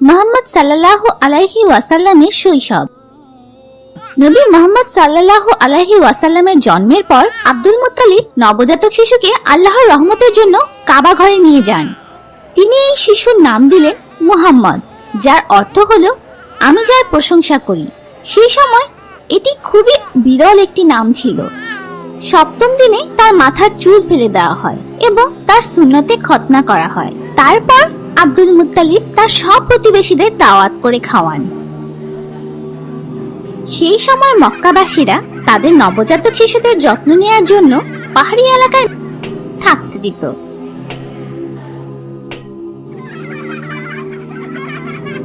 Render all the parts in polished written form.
মুহাম্মদ সাল্লাল্লাহু আলাইহি ওয়াসাল্লামের শৈশব। নবী মুহাম্মদ সাল্লাল্লাহু আলাইহি ওয়াসাল্লামের জন্মের পর আব্দুল মুত্তালিব নবজাতক শিশুকে আল্লাহর রহমতের জন্য কাবা ঘরে নিয়ে যান। তিনি এই শিশুর নাম দিলেন মুহাম্মদ, যার অর্থ হলো আমি যার প্রশংসা করি। সেই সময় এটি খুবই বিরল একটি নাম ছিল। সপ্তম দিনে তার মাথার চুল ফেলে দেওয়া হয় এবং তার সুন্নতে খতনা করা হয়। তারপর আব্দুল মুত্তালিব তার সব প্রতিবেশীদের দাওয়াত করে খাওয়ান। সেই সময় মক্কাবাসীরা তাদের নবজাতক শিশুদের যত্ন নেওয়ার জন্য পাহাড়ি এলাকায় থাকতে দিত।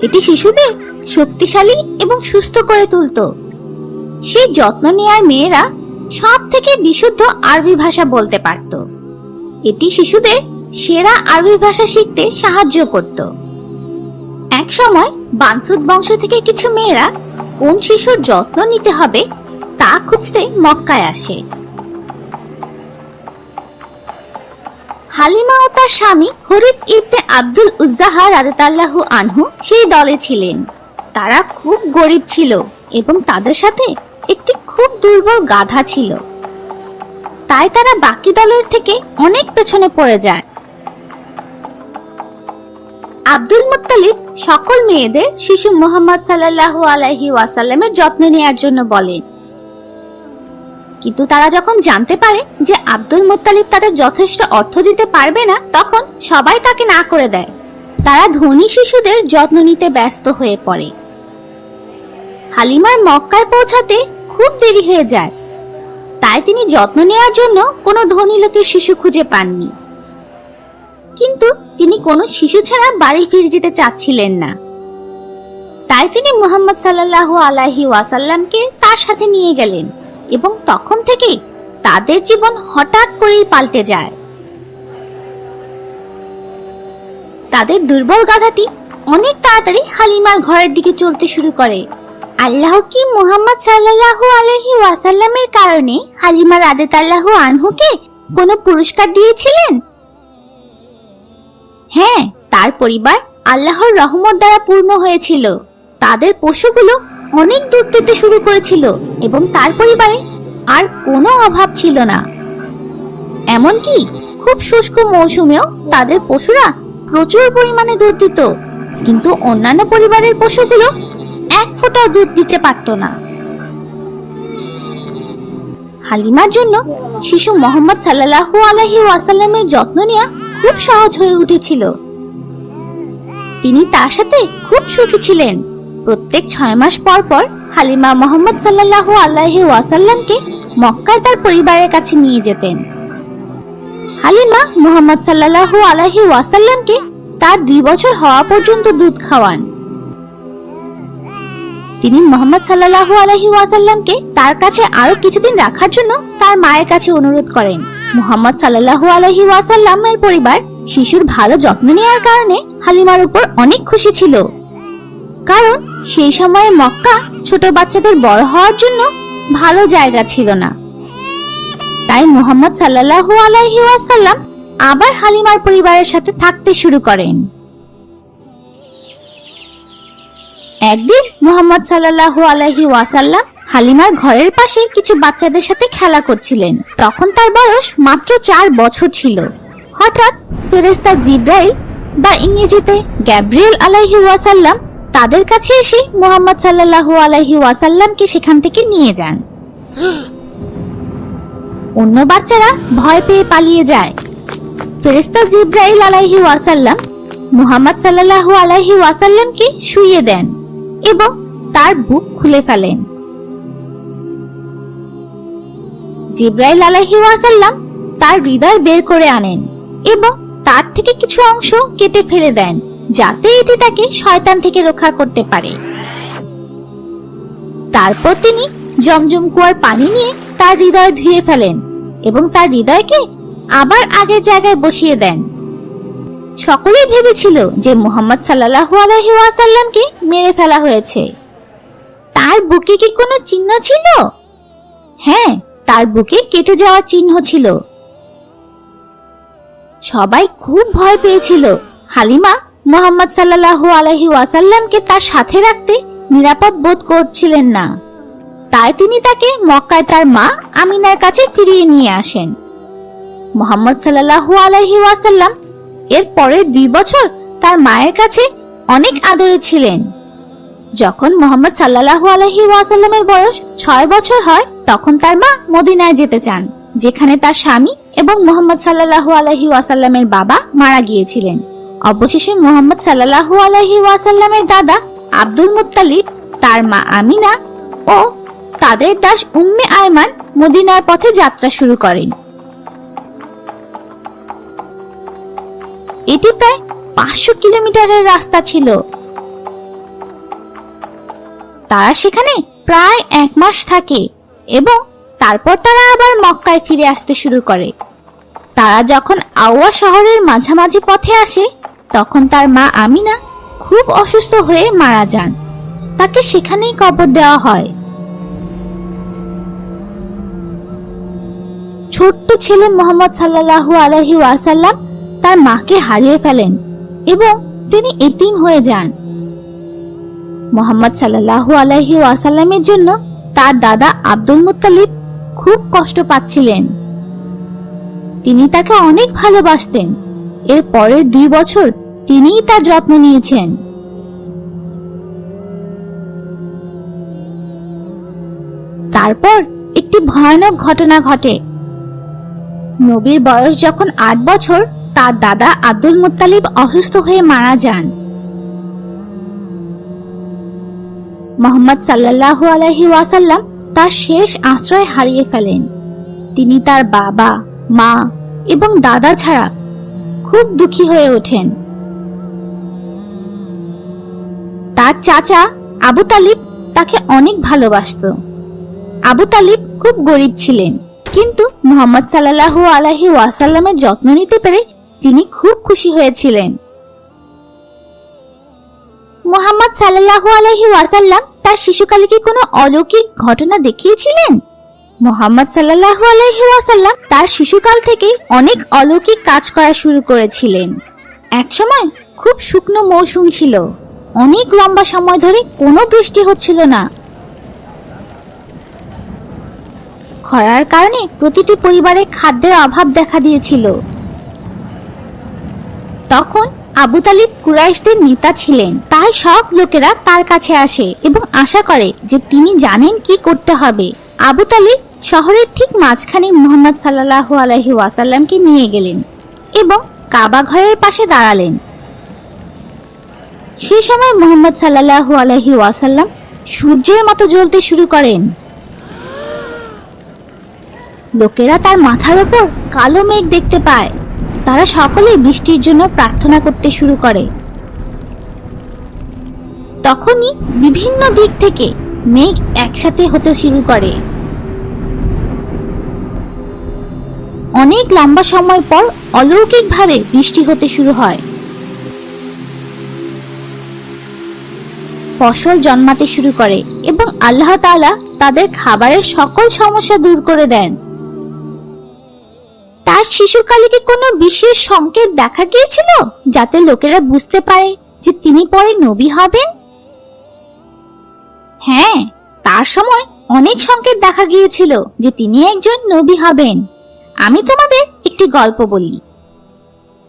এটি শিশুদের শক্তিশালী এবং সুস্থ করে তুলত। সেই যত্ন নেওয়ার মেয়েরা সব থেকে বিশুদ্ধ আরবি ভাষা বলতে পারত। এটি শিশুদের সেরা আরবি ভাষা শিখতে সাহায্য করত। এক সময় বানসুদ বংশ থেকে কিছু মেয়েরা কোন শিশুর যত্ন নিতে হবে তা খুঁজতে মক্কায় আসে। হালিমা ও তার স্বামী হরিত ইবনে আব্দুল উজ্জাহা রাদিয়াল্লাহু আনহু সেই দলে ছিলেন। তারা খুব গরিব ছিল এবং তাদের সাথে একটি খুব দুর্বল গাধা ছিল। তাই তারা বাকি দলের থেকে অনেক পেছনে পড়ে যায়। আব্দুল মুত্তালিব সকল মেয়েদের শিশু মুহাম্মদ সাল্লাল্লাহু আলাইহি ওয়াসাল্লামের যত্ন নেওয়ার জন্য বলেন। কিন্তু তারা যখন জানতে পারে যে আব্দুল মুত্তালিব তাদের যথেষ্ট অর্থ দিতে পারবে না, তখন সবাই তাকে না করে দেয়। তারা ধনী শিশুদের যত্ন নিতে ব্যস্ত হয়ে পড়ে। হালিমার মক্কায় পৌঁছাতে খুব দেরি হয়ে যায়, তাই তিনি যত্ন নেওয়ার জন্য কোনো ধনী লোকের শিশু খুঁজে পাননি। কিন্তু তিনি কোনো শিশু ছাড়া বাড়ি ফিরে যেতে চাচ্ছিলেন না। তাই তিনি মুহাম্মদ সাল্লাল্লাহু আলাইহি ওয়াসাল্লামকে তার সাথে নিয়ে গেলেন এবং তখন থেকেই তাদের জীবন হঠাৎ করেই পাল্টে যায়। তাদের দুর্বল গাধাটি অনেক তাড়াতাড়ি হালিমার ঘরের দিকে চলতে শুরু করে। আল্লাহ কি মুহাম্মদ সাল্লাল্লাহু আলাইহি ওয়াসাল্লামের কারণে হালিমা রাদিয়াল্লাহু আনহুকে কোনো পুরস্কার দিয়েছিলেন? হ্যাঁ, তার পরিবার আল্লাহর রহমত দ্বারা পূর্ণ হয়েছিল। তাদের পশুগুলো অনেক দুধ দিতে শুরু করেছিল এবং তার পরিবারে আর কোনো অভাব ছিল না। এমনকি খুব শুষ্ক মৌসুমেও তাদের পশুরা প্রচুর পরিমাণে দুধ দিত, কিন্তু অন্যান্য পরিবারের পশুগুলো এক ফোঁটা দুধ দিতে পারত না। হালিমার জন্য শিশু মুহাম্মদ সাল্লাল্লাহু আলাইহি ওয়াসাল্লামের যত্ন নেওয়া খুব সহজ হয়ে উঠেছিল। তিনি তার সাথে খুব সুখী ছিলেন। প্রত্যেক 6 মাস পর পর হালিমা মুহাম্মদ সাল্লাল্লাহু আলাইহি ওয়াসাল্লামকে মক্কায় তার পরিবারের কাছে নিয়ে যেতেন। হালিমা মুহাম্মদ সাল্লাল্লাহু আলাইহি ওয়াসাল্লামকে তার 2 বছর হওয়া পর্যন্ত দুধ খাওয়ান। তিনি মুহাম্মদ সাল্লাল্লাহু আলাইহি ওয়াসাল্লামকে তার কাছে আরো কিছুদিন রাখার জন্য তার মায়ের কাছে অনুরোধ করেন। মুহাম্মদ সাল্লাল্লাহু আলাইহি ওয়াসাল্লামের পরিবার শিশুর ভালো যত্ন নেওয়ার কারণে হালিমার উপর অনেক খুশি ছিল, কারণ সেই সময়ে মক্কা ছোট বাচ্চাদের বড় হওয়ার জন্য ভালো জায়গা ছিল না। তাই মুহাম্মদ সাল্লাল্লাহু আলাইহি ওয়াসাল্লাম আবার হালিমার পরিবারের সাথে থাকতে শুরু করেন। একদিন মুহাম্মদ সাল্লাল্লাহু আলাইহি ওয়াসাল্লাম হালিমার ঘরের পাশে কিছু বাচ্চাদের সাথে খেলা করছিলেন। তখন তার বয়স মাত্র 4 বছর ছিল। হঠাৎ ফেরেশতা জিবরাইল বা ইংরেজিতে গ্যাব্রিয়েল আলাইহি ওয়াসাল্লাম তাদের কাছে এসে মুহাম্মদ সাল্লাল্লাহু আলাইহি ওয়াসাল্লামকে সেখান থেকে নিয়ে যান। অন্য বাচ্চারা ভয় পেয়ে পালিয়ে যায়। ফেরেশতা জিবরাইল আলাইহি ওয়াসাল্লাম মুহাম্মদ সাল্লাল্লাহু আলাইহি ওয়াসাল্লামকে শুইয়ে দেন এবং তার বুক খুলে ফেলেন। জিবরাইল আলাইহি ওয়াসাল্লাম তার হৃদয় বের করে আনেন এবং তার থেকে কিছু অংশ কেটে ফেলে দেন, যাতে এটি তাকে শয়তান থেকে রক্ষা করতে পারে। তারপর তিনি জমজম কুয়ার পানি নিয়ে তার হৃদয় ধুয়ে ফেলেন এবং তার হৃদয়কে আবার আগের জায়গায় বসিয়ে দেন। সকলেই ভেবেছিল যে মুহাম্মদ সাল্লাল্লাহু আলাইহি ওয়াসাল্লামকে মেরে ফেলা হয়েছে। তার বুকে কি কোনো চিহ্ন ছিল? হ্যাঁ, তার বুকে কেটে যাওয়ার চিহ্ন ছিল। সবাই খুব ভয় পেয়েছিল। হালিমা মুহাম্মদ সাল্লাল্লাহু আলাইহি ওয়াসাল্লামকে তার সাথে রাখতে নিরাপদ বোধ করছিলেন না। তাই তিনি তাকে মক্কায় তার মা আমিনার কাছে ফিরিয়ে নিয়ে আসেন। মুহাম্মদ সাল্লাল্লাহু আলাইহি ওয়াসাল্লাম এর পরের 2 বছর তার মায়ের কাছে অনেক আদরে ছিলেন। যখন মুহাম্মদ সাল্লাল্লাহু আলাইহি ওয়াসাল্লামের বয়স 6 বছর হয়, তখন তার মা মদিনায় যেতে চান, যেখানে তার স্বামী এবং মুহাম্মদ সাল্লাল্লাহু আলাইহি ওয়াসাল্লামের বাবা মারা গিয়েছিলেন। অবশেষে মুহাম্মদ সাল্লাল্লাহু আলাইহি ওয়াসাল্লামের দাদা আব্দুল মুত্তালিব, তার মা আমিনা ও তাদের দাস উম্মে আয়মান মদিনার পথে যাত্রা শুরু করেন। এটি প্রায় 500 কিলোমিটারের রাস্তা ছিল। তারা সেখানে প্রায় 1 মাস থাকে এবং তারপর তারা আবার মক্কায় ফিরে আসতে শুরু করে। তারা যখন আওয়া শহরের মাঝামাঝি পথে আসে, তখন তার মা আমিনা খুব অসুস্থ হয়ে মারা যান। তাকে সেখানেই কবর দেওয়া হয়। ছোট্ট ছেলে মুহাম্মদ সাল্লাল্লাহু আলাইহি ওয়াসাল্লাম তার মাকে হারিয়ে ফেলেন এবং তিনি এতিম হয়ে যান। মুহাম্মদ সাল্লাল্লাহু আলাইহি ওয়াসাল্লামের জন্য তার দাদা আব্দুল মুত্তালিব খুব কষ্ট পাচ্ছিলেন। তিনি তাকে অনেক ভালোবাসতেন। এর পরের 2 বছর তিনিই তার যত্ন নিয়েছেন। তারপর একটি ভয়ানক ঘটনা ঘটে। নবীর বয়স যখন 8 বছর, তার দাদা আব্দুল মুত্তালিব অসুস্থ হয়ে মারা যান। মুহাম্মদ সাল্লাল্লাহু আলাইহি ওয়াসাল্লাম তার শেষ আশ্রয় হারিয়ে ফেলেন। তিনি তার বাবা, মা এবং দাদা ছাড়া খুব দুঃখী হয়ে ওঠেন। তার চাচা আবু তালিব তাকে অনেক ভালোবাসতো। আবু তালিব খুব গরিব ছিলেন, কিন্তু মুহাম্মদ সাল্লাল্লাহু আলাইহি ওয়াসাল্লামের যত্ন নিতে পেরে তিনি খুব খুশি হয়েছিলেন। মুহাম্মদ সাল্লাল্লাহু আলাইহি ওয়াসাল্লাম তার শিশুকালে কি কোনো অলৌকিক ঘটনা দেখিয়েছিলেন? মুহাম্মদ সাল্লাল্লাহু আলাইহি ওয়াসাল্লাম তার শিশুকাল থেকে অনেক অলৌকিক কাজ করা শুরু করেছিলেন। একসময় খুব শুকনো মৌসুম ছিল। অনেক লম্বা সময় ধরে কোনো বৃষ্টি হচ্ছিল না। খরার কারণে প্রতিটি পরিবারে খাদ্যের অভাব দেখা দিয়েছিল। তখন আবু তালিব কুরাইশদের নেতা ছিলেন, তাই সব লোকেরা তার কাছে আসে এবং আশা করে যে তিনি জানেন কি করতে হবে। আবু তালিব শহরের ঠিক মাঝখানে মুহাম্মদ সাল্লাল্লাহু আলাইহি ওয়াসাল্লামকে নিয়ে গেলেন এবং কাবা ঘরের পাশে দাঁড়ালেন। সেই সময় মুহাম্মদ সাল্লাল্লাহু আলাইহি ওয়াসাল্লাম সূর্যের মতো জ্বলতে শুরু করেন। লোকেরা তার মাথার উপর কালো মেঘ দেখতে পায়। তারা সকলে বৃষ্টির জন্য প্রার্থনা করতে শুরু করে। তখনই বিভিন্ন দিক থেকে মেঘ একসাথে হতে শুরু করে। অনেক লম্বা সময় পর অলৌকিকভাবে বৃষ্টি হতে শুরু হয়। ফসল জন্মাতে শুরু করে এবং আল্লাহ তাআলা তাদের খাবারের সকল সমস্যা দূর করে দেন। তার শিশুকালে কি কোনো বিশেষ সংকেত দেখা গিয়েছিল যাতে লোকেরা বুঝতে পারে যে তিনি পরে নবী হবেন? হ্যাঁ, তার সময় অনেক সংকেত দেখা গিয়েছিল যে তিনি একজন নবী হবেন। আমি তোমাদের একটি গল্প বলি।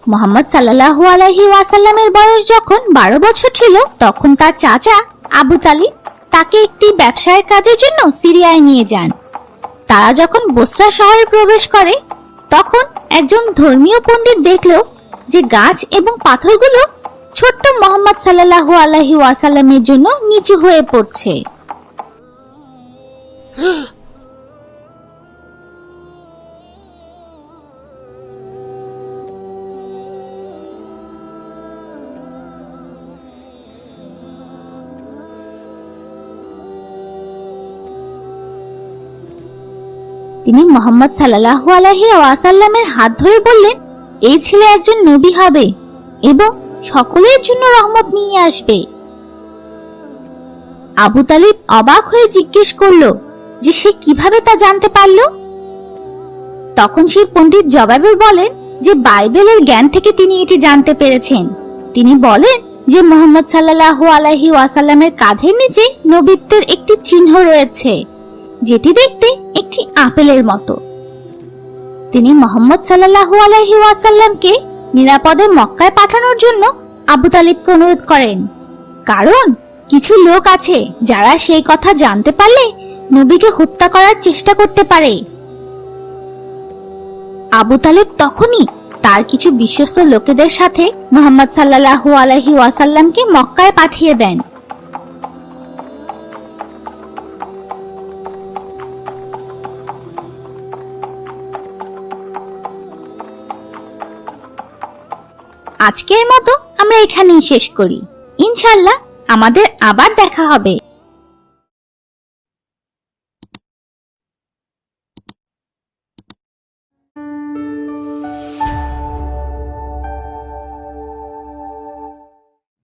মুহাম্মদ সাল্লাল্লাহু আলাইহি ওয়াসাল্লামের বয়স যখন 12 বছর ছিল, তখন তার চাচা আবু তালিব তাকে একটি ব্যবসায়ের কাজের জন্য সিরিয়ায় নিয়ে যান। তারা যখন বসরা শহরে প্রবেশ করে, তখন একজন ধর্মীয় পণ্ডিত দেখল যে গাছ এবং পাথরগুলো ছোট্ট মুহাম্মদ সাল্লাল্লাহু আলাইহি ওয়াসাল্লামের জন্য নিচু হয়ে পড়ছে। তিনি মুহাম্মদ সাল্লাল্লাহু আলাইহি ওয়াসাল্লামের হাত ধরে বললেন, এই ছেলে একজন নবী হবে এবং সকলের জন্য রহমত নিয়ে আসবে। আবু তালিব অবাক হয়ে জিজ্ঞেস করলো যে সে কিভাবে তা জানতে পারলো। তখন সেই পণ্ডিত জবাবে বলেন যে বাইবেলের জ্ঞান থেকে তিনি এটি জানতে পেরেছেন। তিনি বলেন যে মুহাম্মদ সাল্লাল্লাহু আলাইহি ওয়াসাল্লামের কাঁধের নিচে নবীত্বের একটি চিহ্ন রয়েছে, যেটি দেখতে একটি আপেলের মতো। তিনি মুহাম্মদ সাল্লাল্লাহু আলাইহি ওয়াসাল্লামকে নিরাপদে মক্কায় পাঠানোর জন্য আবু তালিবকে অনুরোধ করেন, কারণ কিছু লোক আছে যারা সেই কথা জানতে পারলে নবীকে হত্যা করার চেষ্টা করতে পারে। আবু তালিব তখনই তার কিছু বিশ্বস্ত লোকেদের সাথে মুহাম্মদ সাল্লাল্লাহু আলাইহি ওয়াসাল্লামকে মক্কায় পাঠিয়ে দেন। আজকের মতো আমরা এখানেই শেষ করি। ইনশাআল্লাহ আমাদের আবার দেখা হবে।